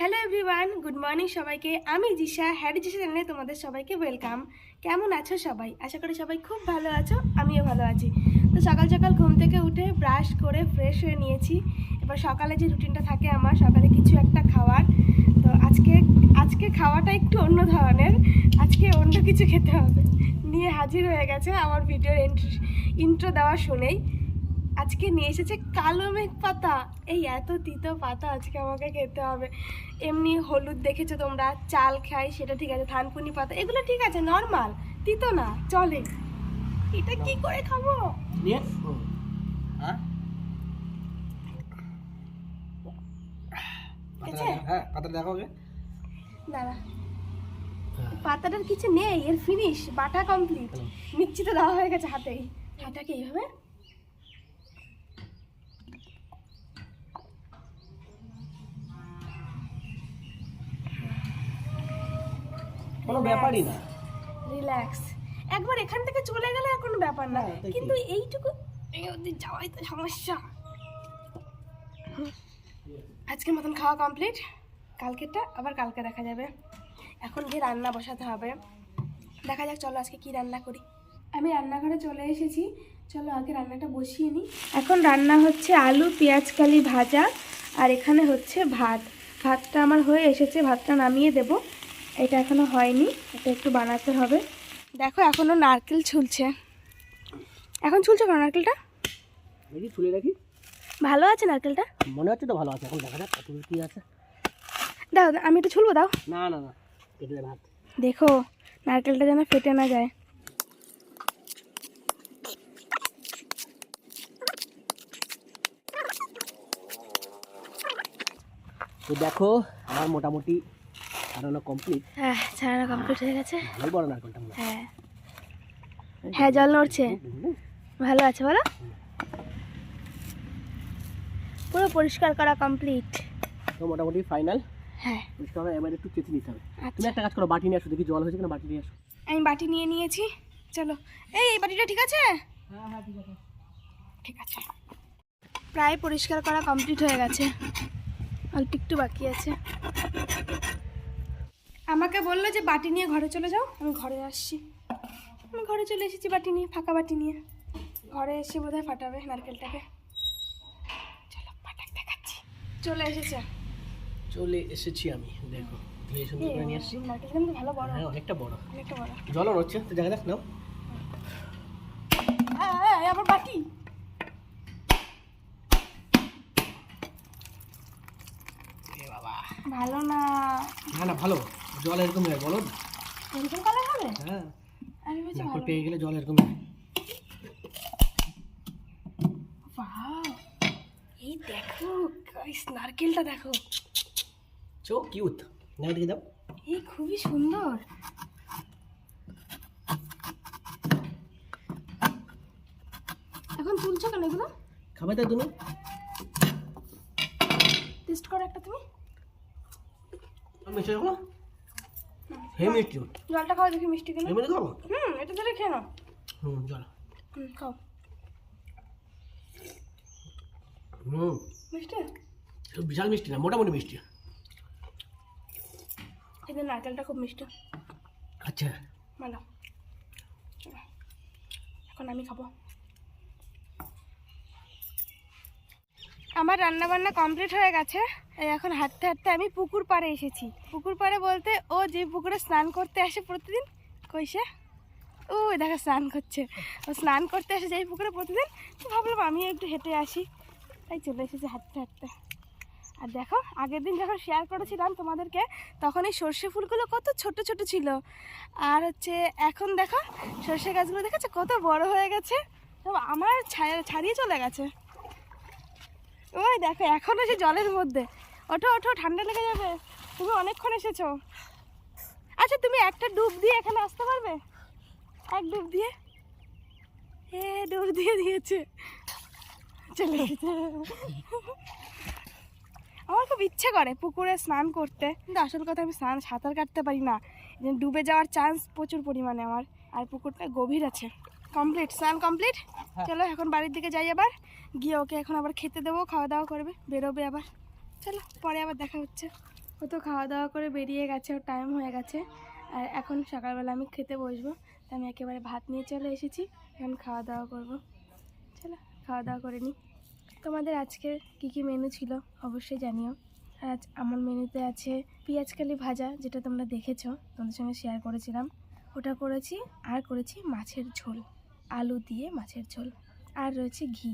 Hello everyone, good morning সবাইকে। আমি জিশা, হ্যাডি জিশা চ্যানেলে তোমাদের সবাইকে ওয়েলকাম। কেমন আছো সবাই? আশা করি সবাই খুব ভালো আছো, আমিও ভালো আছি। তো সকাল সকাল ঘুম থেকে উঠে ব্রাশ করে ফ্রেশ হয়ে নিয়েছি। এবার সকালে যে রুটিনটা থাকে আমার, সকালে কিছু একটা খাওয়ার। তো আজকে খাওয়াটা একটু অন্য ধরনের, আজকে অন্য কিছু খেতে হবে। নিয়ে হাজির হয়ে গেছে আমার ভিডিওর ইন্ট্রো দেওয়া শুনেই। আজকে নিয়ে এসেছে কালো মেঘ পাতা। এই এত তিতো পাতা আজকে আমাকে খেতে হবে। এমনি হলুদ দেখেছো তোমরা, চাল খাই সেটা ঠিক আছে, থানকুনি পাতা এগুলো ঠিক আছে, নর্মাল, তিতো না, চলে। এটা কি করে খাবো? দাঁড়া, পাতাটার কিছু নেই, এর ফিনিশ, বাটা কমপ্লিট, মিক্সি তো দেওয়া হয়ে গেছে হাতেই। হাতাকে এইভাবে কোনো ব্যাপারই না, রিল্যাক্স। একবার এখান থেকে চলে গেলে আর কোনো ব্যাপার না, কিন্তু এইটুকু এই অবধি যাওয়াই তো সমস্যা। আজকের মতন খাওয়া কমপ্লিট, কালকেরটা আবার কালকে দেখা যাবে। এখন গিয়ে রান্না বসাতে হবে, দেখা যাক। চলো আজকে কি রান্না করি। আমি রান্নাঘরে চলে এসেছি, চলো আগে রান্নাটা বসিয়ে নিই। এখন রান্না হচ্ছে আলু পেঁয়াজকালি ভাজা, আর এখানে হচ্ছে ভাতটা আমার হয়ে এসেছে, ভাতটা নামিয়ে দেব। এটা এখনো হয়নি, এটা একটু বানাতে হবে। দেখো এখনো নারকেল ছুলছে। এখন ছুলছে কেন নারকেলটা? দেখি ছুলে রাখি। ভালো আছে নারকেলটা? মনে হচ্ছে তো ভালো আছে, এখন দেখা যাক কত কি আছে। দাও আমি একটু ছুলবো, দাও। না না না, কেটে দে ভাত। দেখো নারকেলটা যেন ফেটে না যায়। তো দেখো আমার মোটামুটি ছাড়ানো কমপ্লিট। হ্যাঁ, ছাড়ানো কমপ্লিট হয়ে গেছে। ভালো বড় নারকেলটা। হ্যাঁ হ্যাঁ, জল নড়ছে, ভালো আছে বলো। পুরো পরিষ্কার করা কমপ্লিট, তো মোটামুটি ফাইনাল। হ্যাঁ, পরিষ্কার হবে, এবার একটু চেঁচে নিতে হবে। আচ্ছা। তুমি একটা কাজ করো, বাটি নিয়ে আসো, দেখি জল হয়েছে কিনা, বাটি নিয়ে আসো। আমি বাটি নিয়ে নিয়েছি, চলো। এই বাটিটা ঠিক আছে? হ্যাঁ হ্যাঁ ঠিক আছে। ঠিক আছে, প্রায় পরিষ্কার করা কমপ্লিট হয়ে গেছে, অল্প একটু বাকি আছে। আমাকে বললো যে বাটি নিয়ে ঘরে চলে যাও, আমি ঘরে আসছি। আমি ঘরে চলে এসেছি বাটি নিয়ে, ফাঁকা বাটি নিয়ে। ঘরে এসে বোধহয় ফাটাবে নারকেলটাকে। চলো ফাটাক দেখাচ্ছি। চলে এসেছে, চলে এসেছি আমি, দেখো ধুয়ে সুন্দর করে নিয়ে আসছি। নারকেলটা কিন্তু ভালো বড়, হ্যাঁ অনেকটা বড়, অনেকটা বড়। জলও হচ্ছে, তো দেখা যাক। নাও আবার বাটি। এ বাবা, ভালো না। না না ভালো, জল এরকম হয় বলো না। এরকম কালার হবে? হ্যাঁ, আমি বলছি নারকেল ভালো। পেয়ে গেলে জল এরকম হয়। ওয়াও, এই দেখো গাইস, নারকেলটা দেখো, চো কিউট। না দেখে দাও। এই খুবই সুন্দর। এখন তুলছো কেন এগুলো? খাবে তাই তুমি? টেস্ট করো একটা তুমি। মিষ্টি দেখো, হে মিষ্টি। জলটা খাও দেখি মিষ্টি কিনা। এমনি খাবো। এটা ধরে খেয়ে নাও। জল। খাও। মিষ্টি? বিশাল মিষ্টি না, মোটামুটি মিষ্টি। এই যে নারকেলটা খুব মিষ্টি। আচ্ছা ভালো, চলো এখন আমি খাবো। আমার রান্না বান্না কমপ্লিট হয়ে গেছে। এই এখন হাঁটতে হাঁটতে আমি পুকুর পাড়ে এসেছি। পুকুর পাড়ে বলতে ও যে পুকুরে স্নান করতে আসে প্রতিদিন, কইসে ও দেখো স্নান করছে। ও স্নান করতে আসে যেই পুকুরে প্রতিদিন, তো ভাবলাম আমিও একটু হেঁটে আসি, তাই চলে এসেছি হাঁটতে হাঁটতে। আর দেখো আগের দিন যখন শেয়ার করেছিলাম তোমাদেরকে, তখন এই সর্ষে ফুলগুলো কত ছোট ছোট ছিল, আর হচ্ছে এখন দেখো সর্ষে গাছগুলো দেখেছো কত বড় হয়ে গেছে, সব আমার ছাড়িয়ে চলে গেছে। ওই দেখো এখনো সে জলের মধ্যে। ওঠো ওঠো, ঠান্ডা লেগে যাবে, তুমি অনেকক্ষণ এসেছো। আচ্ছা তুমি একটা ডুব দিয়ে এখানে আসতে পারবে? এক ডুব দিয়ে, ডুব দিয়ে দিয়েছে, চলে এসেছে। আমার খুব ইচ্ছে করে পুকুরে স্নান করতে, কিন্তু আসল কথা আমি সাঁতার কাটতে পারি না, ডুবে যাওয়ার চান্স প্রচুর পরিমাণে আমার। আর পুকুরটা গভীর আছে। কমপ্লিট, স্নান কমপ্লিট। চলো এখন বাড়ির দিকে যাই, আবার গিয়ে ওকে এখন আবার খেতে দেবো, খাওয়া দাওয়া করবে, বেরোবে আবার। চলো পরে আবার দেখা হচ্ছে। ও তো খাওয়া দাওয়া করে বেরিয়ে গেছে, ওর টাইম হয়ে গেছে। আর এখন সকালবেলা আমি খেতে বসবো, তাই আমি একেবারে ভাত নিয়ে চলে এসেছি। এখন খাওয়া দাওয়া করবো, চলো খাওয়া দাওয়া করে নিই। তোমাদের আজকে কি কি মেনু ছিল অবশ্যই জানিও। আর আজ আমার মেনুতে আছে পেঁয়াজকালি ভাজা, যেটা তোমরা দেখেছো, তোমাদের সঙ্গে শেয়ার করেছিলাম, ওটা করেছি। আর করেছি মাছের ঝোল, আলু দিয়ে মাছের ঝোল। আর রয়েছে ঘি।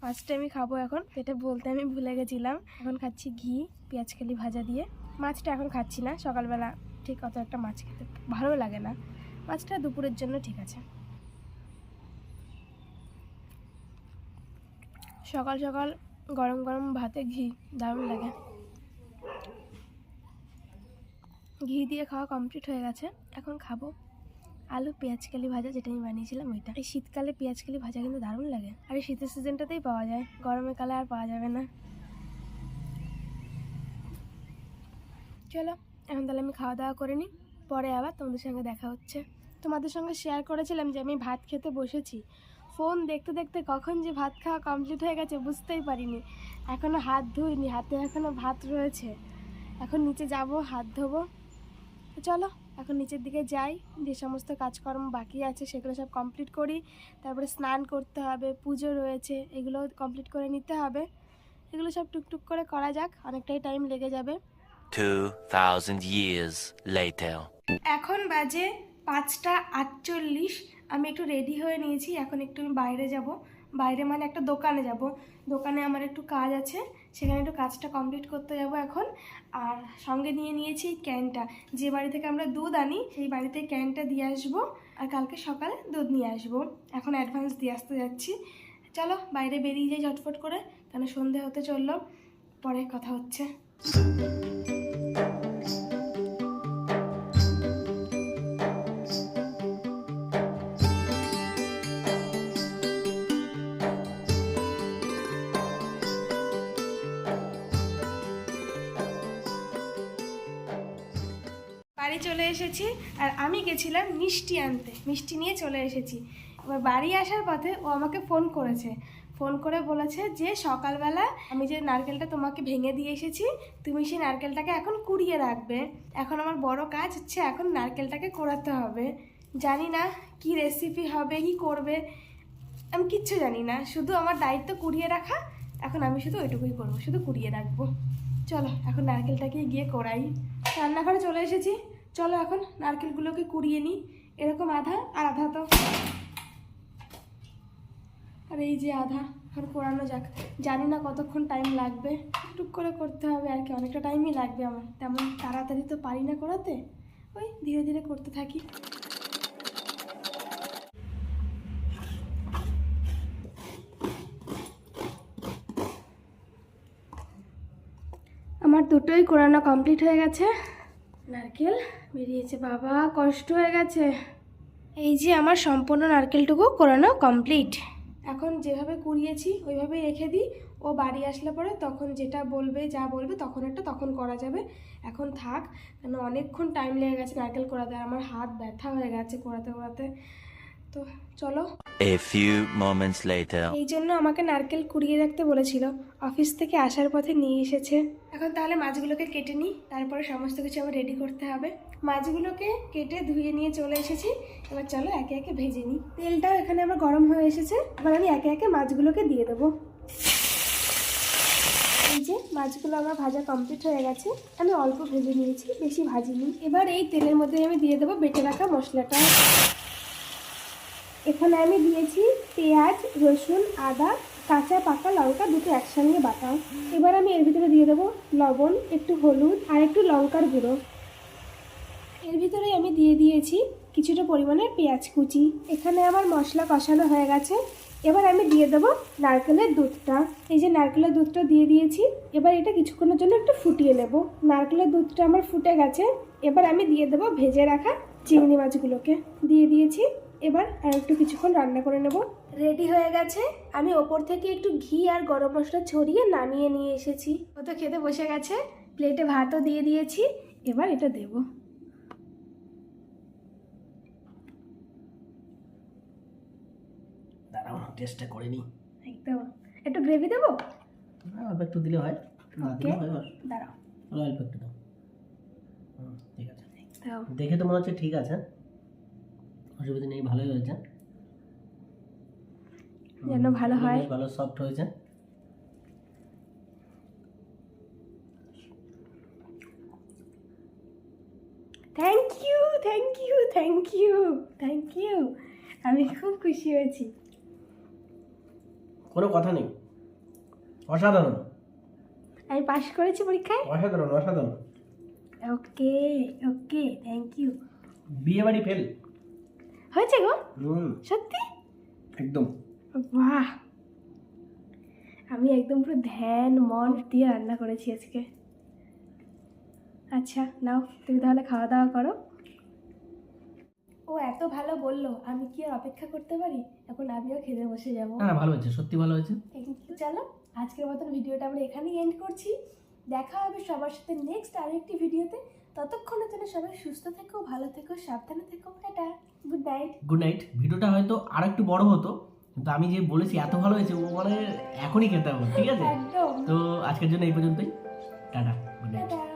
ফার্স্টে আমি খাবো এখন, এটা বলতে আমি ভুলে গেছিলাম। এখন খাচ্ছি ঘি পেঁয়াজকালি ভাজা দিয়ে। মাছটা এখন খাচ্ছি না, সকালবেলা ঠিক অত একটা মাছ খেতে ভালো লাগে না। মাছটা দুপুরের জন্য ঠিক আছে। সকাল সকাল গরম গরম ভাতে ঘি দারুণ লাগে। ঘি দিয়ে খাওয়া কমপ্লিট হয়ে গেছে, এখন খাবো আলু পেঁয়াজকালি ভাজা, যেটা আমি বানিয়েছিলাম ওইটা। এই শীতকালে পেঁয়াজকালি ভাজা কিন্তু দারুণ লাগে, আর এই শীতের সিজনটাতেই পাওয়া যায়, গরমের কালে আর পাওয়া যাবে না। চলো এখন তাহলে আমি খাওয়া দাওয়া করে নিই, পরে আবার তোমাদের সঙ্গে দেখা হচ্ছে। তোমাদের সঙ্গে শেয়ার করেছিলাম যে আমি ভাত খেতে বসেছি। ফোন দেখতে দেখতে কখন যে ভাত খাওয়া কমপ্লিট হয়ে গেছে বুঝতেই পারিনি। এখনও হাত ধুইনি, হাতে এখনও ভাত রয়েছে। এখন নিচে যাব, হাত ধোবো। তো চলো এখন নিচের দিকে যাই, যে সমস্ত কাজকর্ম বাকি আছে সেগুলো সব কমপ্লিট করি। তারপরে স্নান করতে হবে, পুজো রয়েছে, এগুলো কমপ্লিট করে নিতে হবে। এগুলো সব টুকটুক করে করা যাক, অনেকটাই টাইম লেগে যাবে। 2000 years later. এখন বাজে 5:48। আমি একটু রেডি হয়ে নিয়েছি, এখন একটু আমি বাইরে যাব। বাইরে মানে একটা দোকানে যাব। দোকানে আমার একটু কাজ আছে, সেখানে একটু কাজটা কমপ্লিট করতে যাব এখন। আর সঙ্গে নিয়ে নিয়েছি এই ক্যানটা, যে বাড়ি থেকে আমরা দুধ আনি সেই বাড়িতে ক্যানটা দিয়ে আসবো। আর কালকে সকালে দুধ নিয়ে আসবো, এখন অ্যাডভান্স দিয়ে আসতে যাচ্ছি। চলো বাইরে বেরিয়ে যাই ঝটফট করে, কেন সন্ধে হতে চললো। পরে কথা হচ্ছে। বাড়ি চলে এসেছি, আর আমি গেছিলাম মিষ্টি আনতে, মিষ্টি নিয়ে চলে এসেছি। এবার বাড়ি আসার পথে ও আমাকে ফোন করেছে, ফোন করে বলেছে যে সকালবেলা আমি যে নারকেলটা তোমাকে ভেঙে দিয়ে এসেছি, তুমি সেই নারকেলটাকে এখন কুড়িয়ে রাখবে। এখন আমার বড় কাজ হচ্ছে এখন নারকেলটাকে কোড়াতে হবে। জানি না কি রেসিপি হবে, কি করবে, আমি কিচ্ছু জানি না, শুধু আমার দায়িত্ব কুড়িয়ে রাখা। এখন আমি শুধু ওইটুকুই করবো, শুধু কুড়িয়ে রাখবো। চলো এখন নারকেলটাকে গিয়ে কোড়াই। রান্নাঘরে চলে এসেছি, চলো এখন নারকেলগুলোকে কুড়িয়ে নিই। এরকম আধা আর আধা তো, আর এই যে আধা, আর কোড়ানো যাক। জানি না কতক্ষণ টাইম লাগবে, টুক করে করতে হবে আর কি, অনেকটা টাইমই লাগবে আমার, তেমন তাড়াতাড়ি তো পারি না করাতে, ওই ধীরে ধীরে করতে থাকি। আমার দুটোই কোরানো কমপ্লিট হয়ে গেছে। নারকেল বেরিয়েছে, বাবা কষ্ট হয়ে গেছে। এই যে আমার সম্পূর্ণ নারকেলটুকু কোরানো কমপ্লিট। এখন যেভাবে কুড়িয়েছি ওইভাবেই রেখে দিই, ও বাড়ি আসলে পরে তখন যেটা বলবে, যা বলবে তখন করা যাবে। এখন থাক, কেন অনেকক্ষণ টাইম লেগে গেছে নারকেল কোড়াতে, আর আমার হাত ব্যথা হয়ে গেছে কোড়াতে কোড়াতে। তো চলো। A few moments later. এই জন্য আমাকে নারকেল কুড়িয়ে রাখতে বলেছিল, অফিস থেকে আসার পথে নিয়ে এসেছে। এখন তাহলে মাছগুলোকে কেটে নিই, তারপরে সমস্ত কিছু আমার রেডি করতে হবে। মাছগুলোকে কেটে ধুয়ে নিয়ে চলে এসেছি, এবার চলো একে একে ভেজে নিই। তেলটাও এখানে আমার গরম হয়ে এসেছে, এবার আমি একে একে মাছগুলোকে দিয়ে দেবো। এই যে মাছগুলো আমার ভাজা কমপ্লিট হয়ে গেছে, আমি অল্প ভেজে নিয়েছি, বেশি ভাজিনি। এবার এই তেলের মধ্যে আমি দিয়ে দেবো বেটে রাখা মশলাটা। এখানে আমি দিয়েছি পেঁয়াজ, রসুন, আদা, কাঁচা পাকা লঙ্কা দুটো একসঙ্গে বাটা। এবার আমি এর ভিতরে দিয়ে দেবো লবণ, একটু হলুদ আর একটু লঙ্কার গুঁড়ো। এর ভিতরে আমি দিয়ে দিয়েছি কিছুটা পরিমাণে পেঁয়াজ কুচি। এখানে আমার মশলা কষানো হয়ে গেছে, এবার আমি দিয়ে দেবো নারকেলের দুধটা। এই যে নারকেলের দুধটা দিয়ে দিয়েছি, এবার এটা কিছুক্ষণের জন্য একটু ফুটিয়ে নেব। নারকেলের দুধটা আমার ফুটে গেছে, এবার আমি দিয়ে দেবো ভেজে রাখা চিংড়ি মাছগুলোকে দিয়ে দিয়েছি। এবার আর একটু কিছুক্ষণ রান্না করে নেব। রেডি হয়ে গেছে, আমি ওপর থেকে একটু ঘি আর গরম মশলা ছড়িয়ে নামিয়ে নিয়ে এসেছি। ও তো খেতে বসে গেছে, প্লেটে ভাতও দিয়ে দিয়েছি, এবার এটা দেব। দাঁড়াও টেস্টটা করে নিই। একদম, একটু গ্রেভি দেবো, অল্প একটু দিলে হয়, না দিলে হয়। দাঁড়াও। অল্প একটু দাও। ঠিক আছে, দাও। দেখে তো মনে হচ্ছে ঠিক আছে, অসুবিধা নেই, ভালোই হয়েছে। যেন ভালো হয়। বেশ ভালো সফট হয়েছে। Thank you thank you thank you thank you, আমি খুব খুশি হয়েছি। কোনো কথা নেই, অসাধারণ আমি পাস করেছি পরীক্ষায়। অসাধারণ অসাধারণ। ওকে ওকে, থ্যাংক ইউ। বিয়ে বাড়ি ফেল। হয়েছে গো, সত্যি? একদম। বাহ, আমি একদম পুরো ধ্যান মন দিয়ে রান্না করেছি আজকে। আচ্ছা নাও, তুমি তাহলে খাওয়া দাওয়া করো। ও এত ভালো বললো, আমি কি আর অপেক্ষা করতে পারি? এখন আমিও খেতে বসে যাবো। না ভালো হয়েছে, সত্যি ভালো হয়েছে। Thank you. চলো আজকের মতন ভিডিওটা আমরা এখানেই এন্ড করছি। দেখা হবে সবার সাথে নেক্সট আরেকটি ভিডিওতে। ততক্ষণের জন্য সবাই সুস্থ থেকো, ভালো থেকো, সাবধানে থেকো। Tata, good night. Good night. ভিডিওটা হয়তো আর একটু বড় হতো, কিন্তু আমি যে বলেছি এত ভালো হয়েছে, ও মানে এখনই খেতে হবে, ঠিক আছে? একদম। তো আজকের জন্য এই পর্যন্তই। Tata, good night. টাটা।